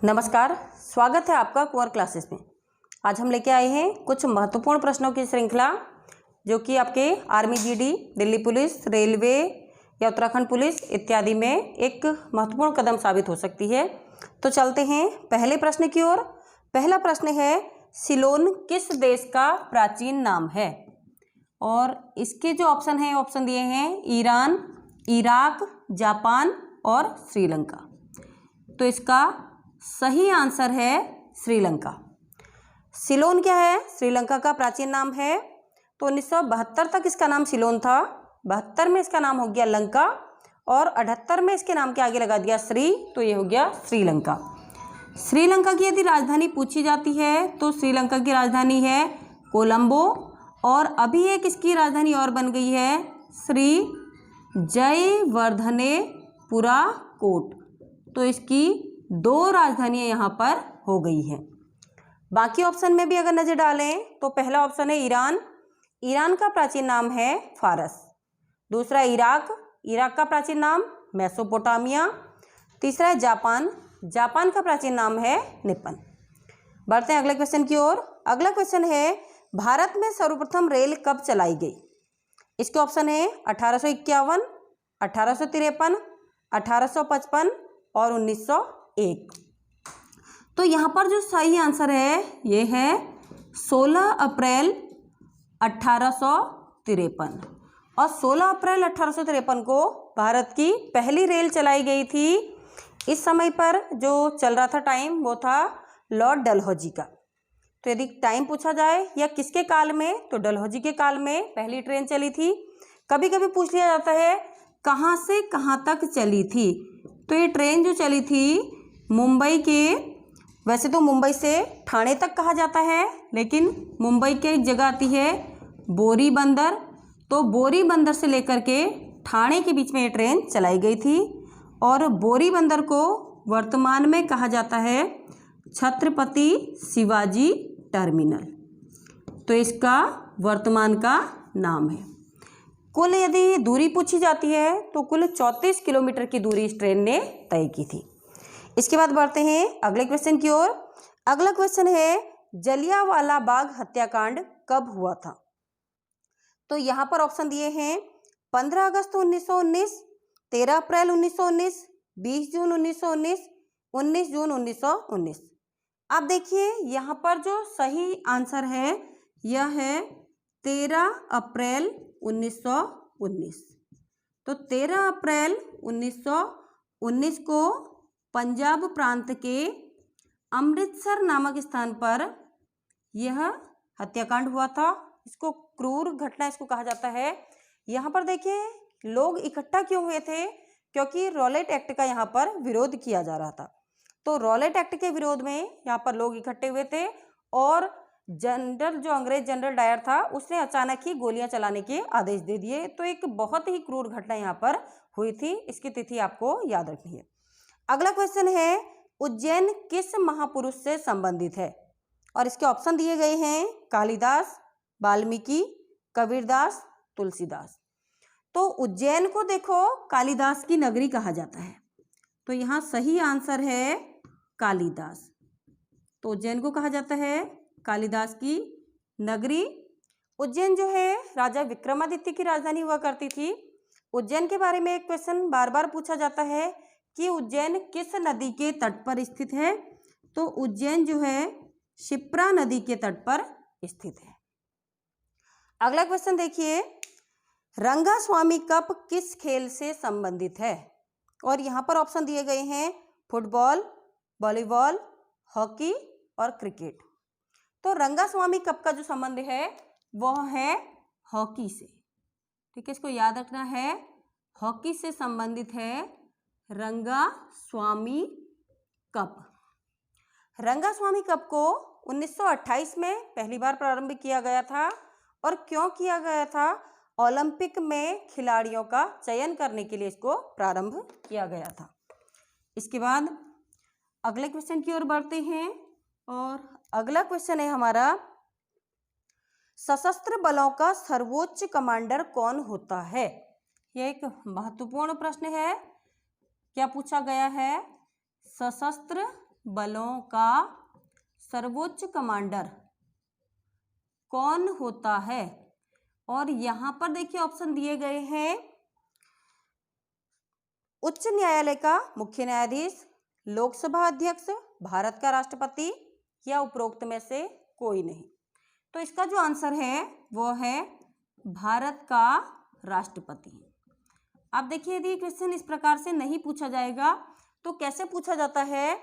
नमस्कार, स्वागत है आपका कुंवर क्लासेस में। आज हम लेके आए हैं कुछ महत्वपूर्ण प्रश्नों की श्रृंखला जो कि आपके army GD, Delhi police, railway या उत्तराखंड पुलिस इत्यादि में एक महत्वपूर्ण कदम साबित हो सकती है। तो चलते हैं पहले प्रश्न की ओर। पहला प्रश्न है, सिलोन किस देश का प्राचीन नाम है? और इसके जो ऑप्शन हैं, ऑप्शन दिए हैं ईरान, इराक, जापान और श्रीलंका। तो इसका सही आंसर है श्रीलंका। सिलोन क्या है? श्रीलंका का प्राचीन नाम है। तो 1972 तक इसका नाम सिलोन था, 72 में इसका नाम हो गया लंका और 78 में इसके नाम के आगे लगा दिया श्री, तो ये हो गया श्रीलंका। श्रीलंका की यदि राजधानी पूछी जाती है तो श्रीलंका की राजधानी है कोलंबो और अभी एक इसकी राजधानी और बन गई है श्री जयवर्धनेपुरा कोट। तो इसकी 2 राजधानियां यहाँ पर हो गई हैं। बाकी ऑप्शन में भी अगर नजर डालें तो पहला ऑप्शन है ईरान, ईरान का प्राचीन नाम है फारस। दूसरा इराक, इराक का प्राचीन नाम मेसोपोटामिया। तीसरा है जापान, जापान का प्राचीन नाम है निपन। बढ़ते हैं अगले क्वेश्चन की ओर। अगला क्वेश्चन है, भारत में सर्वप्रथम रेल कब चलाई गई? इसके ऑप्शन है 1851, 1853, 1855 और 1901। तो यहाँ पर जो सही आंसर है ये है 16 अप्रैल 1853 और 16 अप्रैल 1853 को भारत की पहली रेल चलाई गई थी। इस समय पर जो चल रहा था टाइम वो था लॉर्ड डलहौजी का। तो यदि टाइम पूछा जाए या किसके काल में, तो डलहौजी के काल में पहली ट्रेन चली थी। कभी कभी पूछ लिया जाता है कहाँ से कहाँ तक चली थी। तो ये ट्रेन जो चली थी मुंबई के, वैसे तो मुंबई से ठाणे तक कहा जाता है, लेकिन मुंबई के एक जगह आती है बोरी बंदर। तो बोरी बंदर से लेकर के ठाणे के बीच में ये ट्रेन चलाई गई थी और बोरी बंदर को वर्तमान में कहा जाता है छत्रपति शिवाजी टर्मिनल। तो इसका वर्तमान का नाम है। कुल यदि दूरी पूछी जाती है तो कुल 34 किलोमीटर की दूरी इस ट्रेन ने तय की थी। इसके बाद बढ़ते हैं अगले क्वेश्चन की ओर। अगला क्वेश्चन है, जलियांवाला बाग हत्याकांड कब हुआ था? तो यहाँ पर ऑप्शन दिए हैं 15 अगस्त 1919, 13 अप्रैल 1919, 20 जून 1919, 19 जून 1919। आप देखिए यहाँ पर जो सही आंसर है यह है 13 अप्रैल 1919। तो 13 अप्रैल 1919 को पंजाब प्रांत के अमृतसर नामक स्थान पर यह हत्याकांड हुआ था। इसको क्रूर घटना इसको कहा जाता है। यहाँ पर देखिए लोग इकट्ठा क्यों हुए थे? क्योंकि रॉलेट एक्ट का यहाँ पर विरोध किया जा रहा था। तो रॉलेट एक्ट के विरोध में यहाँ पर लोग इकट्ठे हुए थे और जनरल जो अंग्रेज जनरल डायर था उसने अचानक ही गोलियां चलाने के आदेश दे दिए। तो एक बहुत ही क्रूर घटना यहाँ पर हुई थी। इसकी तिथि आपको याद रखनी है। अगला क्वेश्चन है, उज्जैन किस महापुरुष से संबंधित है? और इसके ऑप्शन दिए गए हैं कालिदास, वाल्मीकि, कबीरदास, तुलसीदास। तो उज्जैन को देखो कालिदास की नगरी कहा जाता है, तो यहाँ सही आंसर है कालिदास। तो उज्जैन को कहा जाता है कालिदास की नगरी। उज्जैन जो है राजा विक्रमादित्य की राजधानी हुआ करती थी। उज्जैन के बारे में एक क्वेश्चन बार बार पूछा जाता है कि उज्जैन किस नदी के तट पर स्थित है? तो उज्जैन जो है शिप्रा नदी के तट पर स्थित है। अगला क्वेश्चन देखिए, रंगास्वामी कप किस खेल से संबंधित है? और यहाँ पर ऑप्शन दिए गए हैं फुटबॉल, वॉलीबॉल, हॉकी और क्रिकेट। तो रंगास्वामी कप का जो संबंध है वह है हॉकी से। ठीक है, इसको याद रखना है, हॉकी से संबंधित है रंगास्वामी कप। रंगास्वामी कप को 1928 में पहली बार प्रारंभ किया गया था। और क्यों किया गया था? ओलंपिक में खिलाड़ियों का चयन करने के लिए इसको प्रारंभ किया गया था। इसके बाद अगले क्वेश्चन की ओर बढ़ते हैं और अगला क्वेश्चन है हमारा, सशस्त्र बलों का सर्वोच्च कमांडर कौन होता है? यह एक महत्वपूर्ण प्रश्न है। क्या पूछा गया है? सशस्त्र बलों का सर्वोच्च कमांडर कौन होता है? और यहां पर देखिए ऑप्शन दिए गए हैं, उच्च न्यायालय का मुख्य न्यायाधीश, लोकसभा अध्यक्ष, भारत का राष्ट्रपति या उपरोक्त में से कोई नहीं। तो इसका जो आंसर है वो है भारत का राष्ट्रपति। अब देखिए यदि क्वेश्चन इस प्रकार से नहीं पूछा जाएगा तो कैसे पूछा जाता है,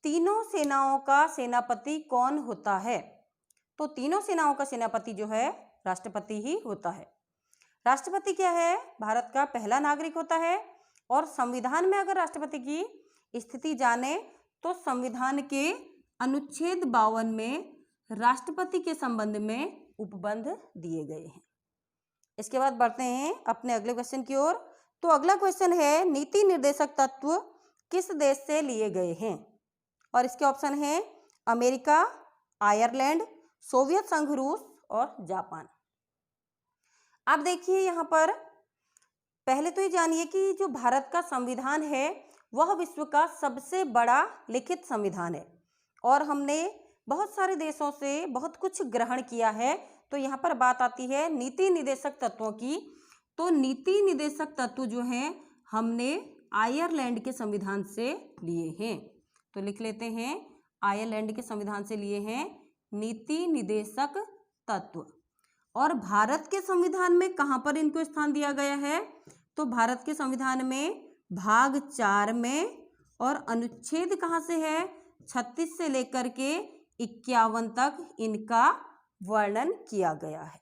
तीनों सेनाओं का सेनापति कौन होता है? तो तीनों सेनाओं का सेनापति जो है राष्ट्रपति ही होता है। राष्ट्रपति क्या है? भारत का पहला नागरिक होता है और संविधान में अगर राष्ट्रपति की स्थिति जाने तो संविधान के अनुच्छेद 52 में राष्ट्रपति के संबंध में उपबंध दिए गए हैं। इसके बाद बढ़ते हैं अपने अगले क्वेश्चन की ओर। तो अगला क्वेश्चन है, नीति निर्देशक तत्व किस देश से लिए गए हैं? और इसके ऑप्शन हैं अमेरिका, आयरलैंड, सोवियत संघ रूस और जापान। आप देखिए यहाँ पर पहले तो ये जानिए कि जो भारत का संविधान है वह विश्व का सबसे बड़ा लिखित संविधान है और हमने बहुत सारे देशों से बहुत कुछ ग्रहण किया है। तो यहाँ पर बात आती है नीति निर्देशक तत्वों की। तो नीति निर्देशक तत्व जो हैं हमने आयरलैंड के संविधान से लिए हैं। तो लिख लेते हैं, आयरलैंड के संविधान से लिए हैं नीति निर्देशक तत्व। और भारत के संविधान में कहाँ पर इनको स्थान दिया गया है? तो भारत के संविधान में भाग 4 में और अनुच्छेद कहाँ से है? 36 से लेकर के 51 तक इनका वर्णन किया गया है।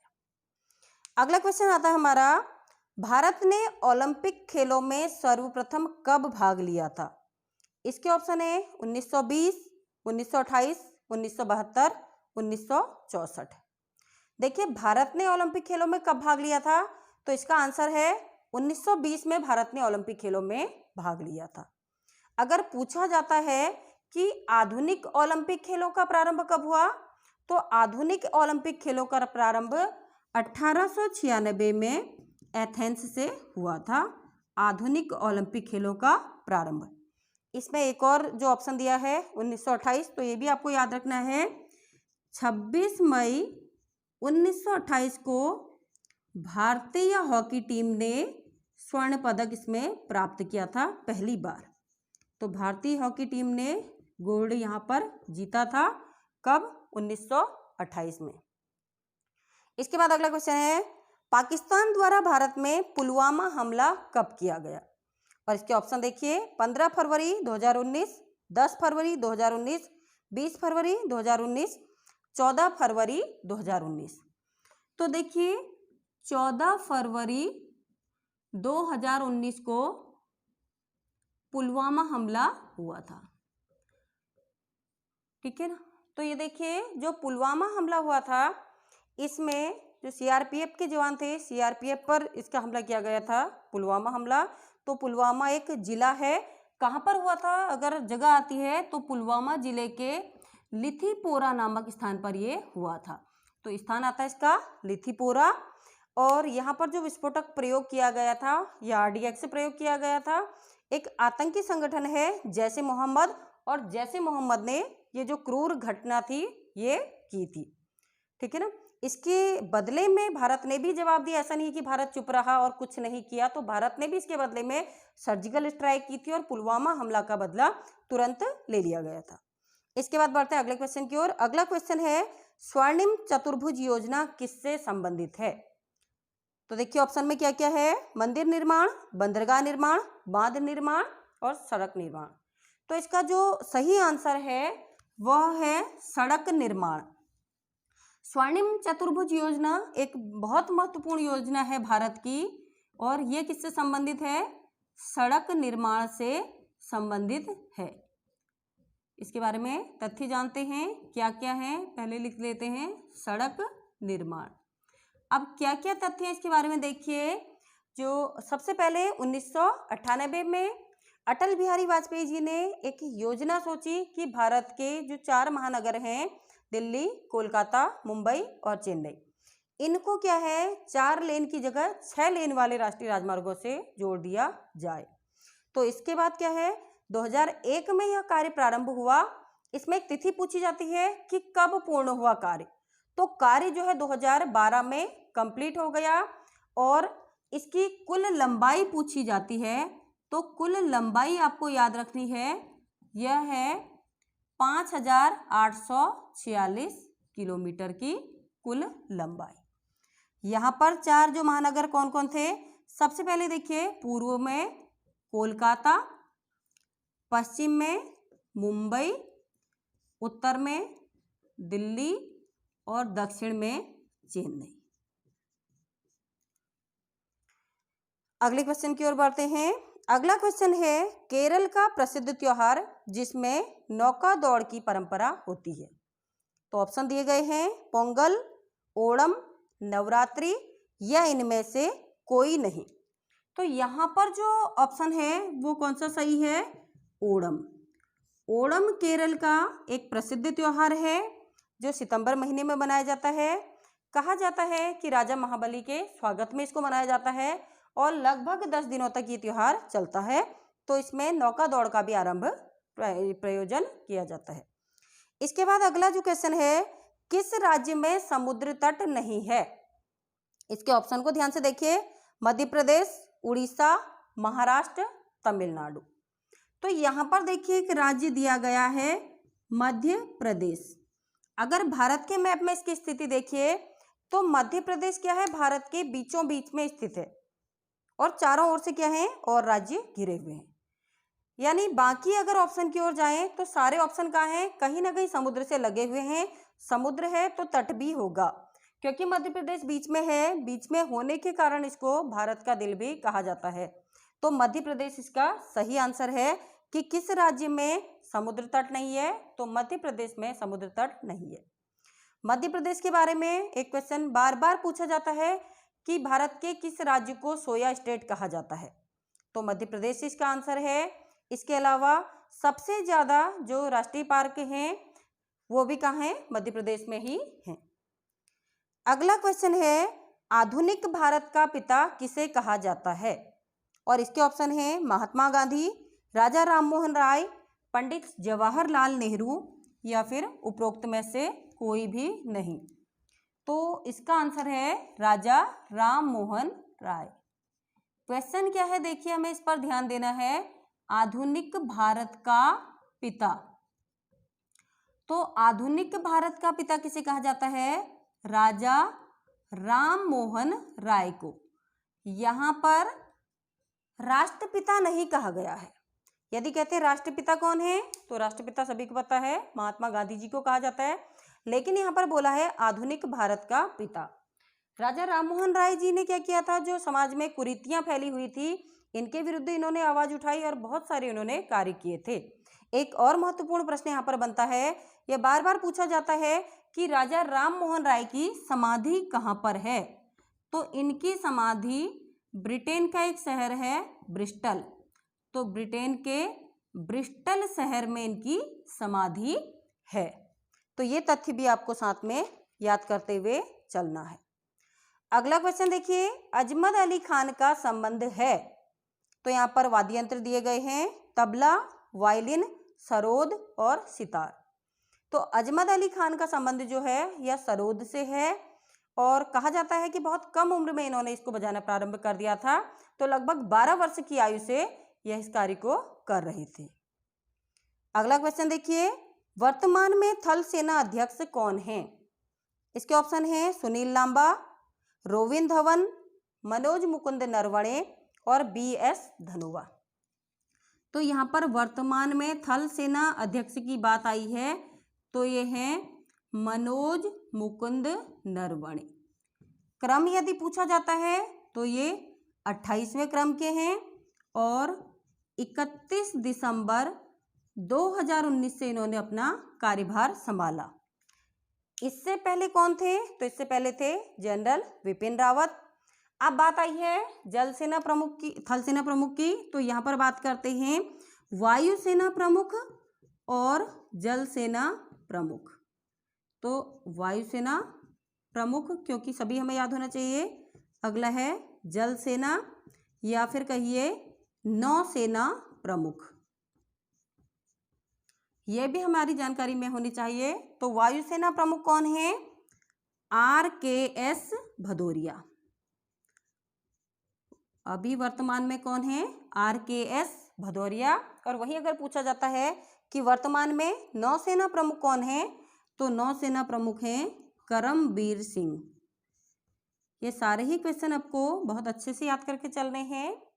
अगला क्वेश्चन आता है हमारा, भारत ने ओलंपिक खेलों में सर्वप्रथम कब भाग लिया था? इसके ऑप्शन है 1920, 1928, 1972, 1964। देखिए भारत ने ओलंपिक खेलों में कब भाग लिया था? तो इसका आंसर है 1920 में भारत ने ओलंपिक खेलों में भाग लिया था। अगर पूछा जाता है कि आधुनिक ओलंपिक खेलों का प्रारंभ कब हुआ, तो आधुनिक ओलंपिक खेलों का प्रारंभ 1896 में एथेंस से हुआ था। आधुनिक ओलंपिक खेलों का प्रारंभ। इसमें एक और जो ऑप्शन दिया है 1928, तो ये भी आपको याद रखना है। 26 मई 1928 को भारतीय हॉकी टीम ने स्वर्ण पदक इसमें प्राप्त किया था पहली बार। तो भारतीय हॉकी टीम ने गोल्ड यहाँ पर जीता था। कब? 1928 में। इसके बाद अगला क्वेश्चन है, पाकिस्तान द्वारा भारत में पुलवामा हमला कब किया गया? और इसके ऑप्शन देखिए, 15 फरवरी 2019, 10 फरवरी 2019, 20 फरवरी 2019, 14 फरवरी 2019। तो देखिए 14 फरवरी 2019 को पुलवामा हमला हुआ था, ठीक है ना। तो ये देखिए जो पुलवामा हमला हुआ था इसमें जो सीआरपीएफ के जवान थे, सीआरपीएफ पर इसका हमला किया गया था, पुलवामा हमला। तो पुलवामा एक जिला है, कहाँ पर हुआ था? अगर जगह आती है तो पुलवामा जिले के लिथिपोरा नामक स्थान पर ये हुआ था। तो स्थान आता है इसका लिथिपोरा। और यहाँ पर जो विस्फोटक प्रयोग किया गया था या आरडीएक्स प्रयोग किया गया था, एक आतंकी संगठन है जैश ए मोहम्मद, और जैश ए मोहम्मद ने ये जो क्रूर घटना थी ये की थी, ठीक है ना। इसके बदले में भारत ने भी जवाब दिया। ऐसा नहीं कि भारत चुप रहा और कुछ नहीं किया, तो भारत ने भी इसके बदले में सर्जिकल स्ट्राइक की थी और पुलवामा हमला का बदला तुरंत ले लिया गया था। इसके बाद बढ़ते हैं अगले क्वेश्चन की ओर। अगला क्वेश्चन है, स्वर्णिम चतुर्भुज योजना किससे संबंधित है? तो देखिए ऑप्शन में क्या क्या है, मंदिर निर्माण, बंदरगाह निर्माण, बांध निर्माण और सड़क निर्माण। तो इसका जो सही आंसर है वह है सड़क निर्माण। स्वर्णिम चतुर्भुज योजना एक बहुत महत्वपूर्ण योजना है भारत की, और ये किससे संबंधित है? सड़क निर्माण से संबंधित है। इसके बारे में तथ्य जानते हैं, क्या क्या है पहले लिख लेते हैं। सड़क निर्माण, अब क्या क्या तथ्य है इसके बारे में देखिए। जो सबसे पहले 1998 में अटल बिहारी वाजपेयी जी ने एक योजना सोची कि भारत के जो 4 महानगर हैं, दिल्ली, कोलकाता, मुंबई और चेन्नई, इनको क्या है 4 लेन की जगह 6 लेन वाले राष्ट्रीय राजमार्गों से जोड़ दिया जाए। तो इसके बाद क्या है, 2001 में यह कार्य प्रारंभ हुआ। इसमें एक तिथि पूछी जाती है कि कब पूर्ण हुआ कार्य। तो कार्य जो है 2012 में कंप्लीट हो गया। और इसकी कुल लंबाई पूछी जाती है, तो कुल लंबाई आपको याद रखनी है, यह है 5846 किलोमीटर की कुल लंबाई। यहाँ पर 4 जो महानगर कौन कौन थे, सबसे पहले देखिए, पूर्व में कोलकाता, पश्चिम में मुंबई, उत्तर में दिल्ली और दक्षिण में चेन्नई। अगले क्वेश्चन की ओर बढ़ते हैं। अगला क्वेश्चन है, केरल का प्रसिद्ध त्योहार जिसमें नौका दौड़ की परंपरा होती है। तो ऑप्शन दिए गए हैं, पोंगल, ओणम, नवरात्रि या इनमें से कोई नहीं। तो यहाँ पर जो ऑप्शन है वो कौन सा सही है, ओणम। ओणम केरल का एक प्रसिद्ध त्योहार है जो सितंबर महीने में मनाया जाता है। कहा जाता है कि राजा महाबली के स्वागत में इसको मनाया जाता है और लगभग 10 दिनों तक ये त्योहार चलता है। तो इसमें नौका दौड़ का भी आरंभ प्रयोजन किया जाता है। इसके बाद अगला जो क्वेश्चन है, किस राज्य में समुद्र तट नहीं है। इसके ऑप्शन को ध्यान से देखिए, मध्य प्रदेश, उड़ीसा, महाराष्ट्र, तमिलनाडु। तो यहाँ पर देखिए एक राज्य दिया गया है, मध्य प्रदेश। अगर भारत के मैप में इसकी स्थिति देखिए तो मध्य प्रदेश क्या है, भारत के बीचों बीच में स्थित है और चारों ओर से क्या है, और राज्य घिरे हुए हैं। यानी बाकी अगर ऑप्शन की ओर जाएं तो सारे ऑप्शन कहाँ हैं, कहीं ना कहीं समुद्र से लगे हुए हैं। समुद्र है तो तट भी होगा, क्योंकि मध्य प्रदेश बीच में है। बीच में होने के कारण इसको भारत का दिल भी कहा जाता है। तो मध्य प्रदेश इसका सही आंसर है। कि किस राज्य में समुद्र तट नहीं है, तो मध्य प्रदेश में समुद्र तट नहीं है। मध्य प्रदेश के बारे में एक क्वेश्चन बार बार पूछा जाता है कि भारत के किस राज्य को सोया स्टेट कहा जाता है। तो मध्य प्रदेश इसका आंसर है। इसके अलावा सबसे ज़्यादा जो राष्ट्रीय पार्क हैं वो भी कहाँ हैं, मध्य प्रदेश में ही हैं। अगला क्वेश्चन है, आधुनिक भारत का पिता किसे कहा जाता है। और इसके ऑप्शन हैं, महात्मा गांधी, राजा राममोहन राय, पंडित जवाहरलाल नेहरू या फिर उपरोक्त में से कोई भी नहीं। तो इसका आंसर है राजा राममोहन राय। क्वेश्चन क्या है देखिए, हमें इस पर ध्यान देना है। आधुनिक भारत का पिता, तो आधुनिक भारत का पिता किसे कहा जाता है, राजा राममोहन राय को। यहाँ पर राष्ट्रपिता नहीं कहा गया है। यदि कहते हैं राष्ट्रपिता कौन है, तो राष्ट्रपिता सभी को पता है, महात्मा गांधी जी को कहा जाता है। लेकिन यहाँ पर बोला है आधुनिक भारत का पिता। राजा राममोहन राय जी ने क्या किया था, जो समाज में कुरीतियां फैली हुई थी इनके विरुद्ध इन्होंने आवाज उठाई और बहुत सारे इन्होंने कार्य किए थे। एक और महत्वपूर्ण प्रश्न यहाँ पर बनता है, यह बार बार पूछा जाता है कि राजा राममोहन राय की समाधि कहाँ पर है। तो इनकी समाधि ब्रिटेन का एक शहर है ब्रिस्टल। तो ब्रिटेन के ब्रिस्टल शहर में इनकी समाधि है। तो ये तथ्य भी आपको साथ में याद करते हुए चलना है। अगला क्वेश्चन देखिए, अजमत अली खान का संबंध है। तो यहाँ पर वाद्य यंत्र दिए गए हैं, तबला, वायलिन, सरोद और सितार। तो अजमत अली खान का संबंध जो है यह सरोद से है और कहा जाता है कि बहुत कम उम्र में इन्होंने इसको बजाना प्रारंभ कर दिया था। तो लगभग 12 वर्ष की आयु से यह इस कार्य को कर रहे थे। अगला क्वेश्चन देखिए, वर्तमान में थल सेना अध्यक्ष कौन है। इसके ऑप्शन हैं, सुनील लांबा, रोविंद धवन, मनोज मुकुंद नरवणे और BS धनोआ। तो यहाँ पर वर्तमान में थल सेना अध्यक्ष की बात आई है, तो ये हैं मनोज मुकुंद नरवणे। क्रम यदि पूछा जाता है तो ये 28वें क्रम के हैं और 31 दिसंबर 2019 से इन्होंने अपना कार्यभार संभाला। इससे पहले कौन थे, तो इससे पहले थे जनरल विपिन रावत। अब बात आई है जल सेना प्रमुख की, थल सेना प्रमुख की। तो यहाँ पर बात करते हैं वायुसेना प्रमुख और जल सेना प्रमुख। तो वायुसेना प्रमुख, क्योंकि सभी हमें याद होना चाहिए। अगला है जल सेना या फिर कहिए नौसेना प्रमुख। ये भी हमारी जानकारी में होनी चाहिए। तो वायुसेना प्रमुख कौन है? RKS भदौरिया। अभी वर्तमान में कौन है? RKS भदौरिया। और वही अगर पूछा जाता है कि वर्तमान में नौसेना प्रमुख कौन है, तो नौसेना प्रमुख हैं करमबीर सिंह। ये सारे ही क्वेश्चन आपको बहुत अच्छे से याद करके चलने हैं।